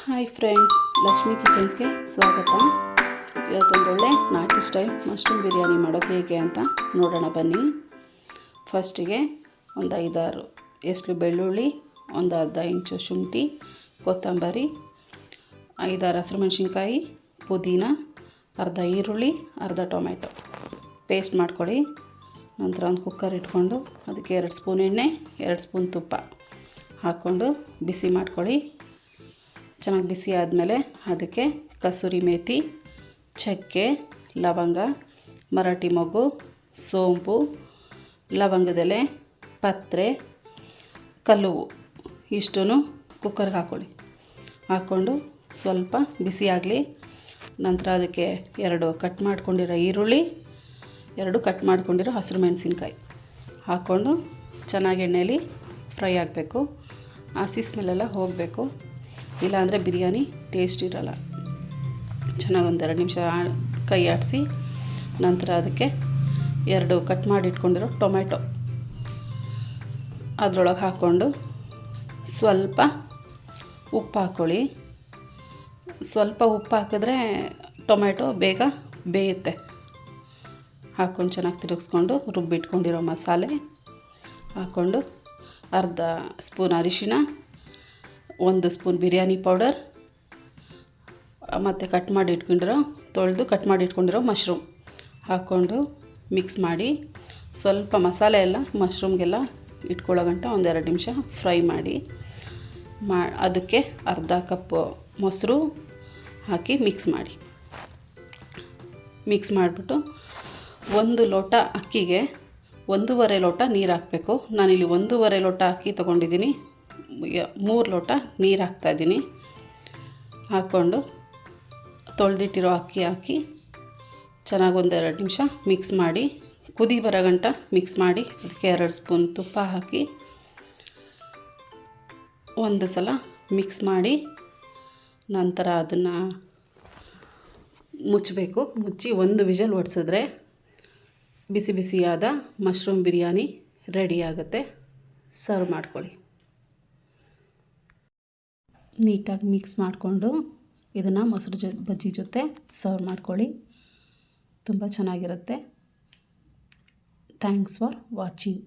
Hi friends, Lakshmi ಕಿಚನ್ಸ್ಗೆ ಸ್ವಾಗತ. ಇವತ್ತೊಂದು ಒಳ್ಳೆ ನಾಟಿ ಸ್ಟೈಲ್ ಮಶ್ರೂಮ್ ಬಿರಿಯಾನಿ ಮಾಡೋದು ಹೇಗೆ ಅಂತ ನೋಡೋಣ ಬನ್ನಿ. ಫಸ್ಟಿಗೆ ಒಂದು 5-6 ಎಸ್ಲು ಬೆಳ್ಳುಳ್ಳಿ, ಒಂದು ಅರ್ಧ ಇಂಚು ಶುಂಠಿ, ಕೊತ್ತಂಬರಿ, 5-6 ಹಸಿರು ಮೆಣಸಿನ್ಕಾಯಿ, ಪುದೀನ, ಅರ್ಧ ಈರುಳ್ಳಿ, ಅರ್ಧ ಟೊಮೆಟೊ ಪೇಸ್ಟ್ ಮಾಡ್ಕೊಳ್ಳಿ. ನಂತರ ಒಂದು ಕುಕ್ಕರ್ ಇಟ್ಕೊಂಡು ಅದಕ್ಕೆ 2 ಸ್ಪೂನ್ ಎಣ್ಣೆ, 2 ಸ್ಪೂನ್ ತುಪ್ಪ ಹಾಕ್ಕೊಂಡು ಬಿಸಿ ಮಾಡ್ಕೊಳ್ಳಿ. ಚೆನ್ನಾಗಿ ಬಿಸಿ ಆದಮೇಲೆ ಅದಕ್ಕೆ ಕಸೂರಿ ಮೇಥಿ, ಚಕ್ಕೆ, ಲವಂಗ, ಮರಾಠಿ ಮೊಗ್ಗು, ಸೋಂಪು, ಲವಂಗದೆಲೆ, ಪತ್ರೆ, ಕಲ್ಲುವು ಇಷ್ಟೂ ಕುಕ್ಕರ್ಗೆ ಹಾಕ್ಕೊಂಡು ಸ್ವಲ್ಪ ಬಿಸಿ ಆಗಲಿ. ನಂತರ ಅದಕ್ಕೆ 2 ಕಟ್ ಮಾಡ್ಕೊಂಡಿರೋ ಈರುಳ್ಳಿ, 2 ಕಟ್ ಮಾಡ್ಕೊಂಡಿರೋ ಹಸಿರು ಮೆಣಸಿನ್ಕಾಯಿ ಹಾಕ್ಕೊಂಡು ಚೆನ್ನಾಗಿ ಎಣ್ಣೆಯಲ್ಲಿ ಫ್ರೈ ಆಗಬೇಕು. ಹಸಿ ಸ್ಮೆಲ್ಲೆಲ್ಲ ಹೋಗಬೇಕು, ಇಲ್ಲಾಂದರೆ ಬಿರಿಯಾನಿ ಟೇಸ್ಟ್ ಇರೋಲ್ಲ. ಚೆನ್ನಾಗಿ 1-2 ನಿಮಿಷ ಕೈ ಆಡಿಸಿ ನಂತರ ಅದಕ್ಕೆ 2 ಕಟ್ ಮಾಡಿ ಇಟ್ಕೊಂಡಿರೋ ಟೊಮೆಟೊ ಅದರೊಳಗೆ ಹಾಕ್ಕೊಂಡು ಸ್ವಲ್ಪ ಉಪ್ಪು ಹಾಕ್ಕೊಳ್ಳಿ. ಸ್ವಲ್ಪ ಉಪ್ಪು ಹಾಕಿದ್ರೆ ಟೊಮೆಟೊ ಬೇಗ ಬೇಯುತ್ತೆ. ಹಾಕ್ಕೊಂಡು ಚೆನ್ನಾಗಿ ತಿರುಗಿಸ್ಕೊಂಡು ರುಬ್ಬಿಟ್ಕೊಂಡಿರೋ ಮಸಾಲೆ ಹಾಕ್ಕೊಂಡು ಅರ್ಧ ಸ್ಪೂನ್ ಅರಿಶಿನ, 1 ಸ್ಪೂನ್ ಬಿರಿಯಾನಿ ಪೌಡರ್ ಮತ್ತು ತೊಳೆದು ಕಟ್ ಮಾಡಿ ಇಟ್ಕೊಂಡಿರೋ ಮಶ್ರೂಮ್ ಹಾಕ್ಕೊಂಡು ಮಿಕ್ಸ್ ಮಾಡಿ ಸ್ವಲ್ಪ ಮಸಾಲೆ ಎಲ್ಲ ಮಶ್ರೂಮ್ಗೆಲ್ಲ ಇಟ್ಕೊಳ್ಳೋ ಗಂಟ 1-2 ನಿಮಿಷ ಫ್ರೈ ಮಾಡಿ. ಅದಕ್ಕೆ ಅರ್ಧ ಕಪ್ಪು ಮೊಸರು ಹಾಕಿ ಮಿಕ್ಸ್ ಮಾಡಿಬಿಟ್ಟು 1 ಲೋಟ ಅಕ್ಕಿಗೆ 1.5 ಲೋಟ ನೀರು ಹಾಕಬೇಕು. ನಾನಿಲ್ಲಿ 1.5 ಲೋಟ ಅಕ್ಕಿ ತೊಗೊಂಡಿದ್ದೀನಿ, 3 ಲೋಟ ನೀರು ಹಾಕ್ತಾಯಿದ್ದೀನಿ. ಹಾಕ್ಕೊಂಡು ತೊಳೆದಿಟ್ಟಿರೋ ಅಕ್ಕಿ ಹಾಕಿ ಚೆನ್ನಾಗಿ 1-2 ನಿಮಿಷ ಮಿಕ್ಸ್ ಮಾಡಿ, ಕುದಿ ಬರೋ ಗಂಟ ಮಿಕ್ಸ್ ಮಾಡಿ ಅದಕ್ಕೆ 2 ಸ್ಪೂನ್ ತುಪ್ಪ ಹಾಕಿ ಒಂದು ಸಲ ಮಿಕ್ಸ್ ಮಾಡಿ ನಂತರ ಅದನ್ನು ಮುಚ್ಚಿ 1 ವಿಷಲ್ ಹೊಡ್ಸಿದ್ರೆ ಬಿಸಿ ಬಿಸಿಯಾದ ಮಶ್ರೂಮ್ ಬಿರಿಯಾನಿ ರೆಡಿ ಆಗುತ್ತೆ. ಸರ್ವ್ ಮಾಡ್ಕೊಳ್ಳಿ. ನೀಟಾಗಿ ಮಿಕ್ಸ್ ಮಾಡಿಕೊಂಡು ಇದನ್ನು ಮೊಸರು ಬಜ್ಜಿ ಜೊತೆ ಸರ್ವ್ ಮಾಡ್ಕೊಳ್ಳಿ. ತುಂಬ ಚೆನ್ನಾಗಿರುತ್ತೆ. Thanks for watching.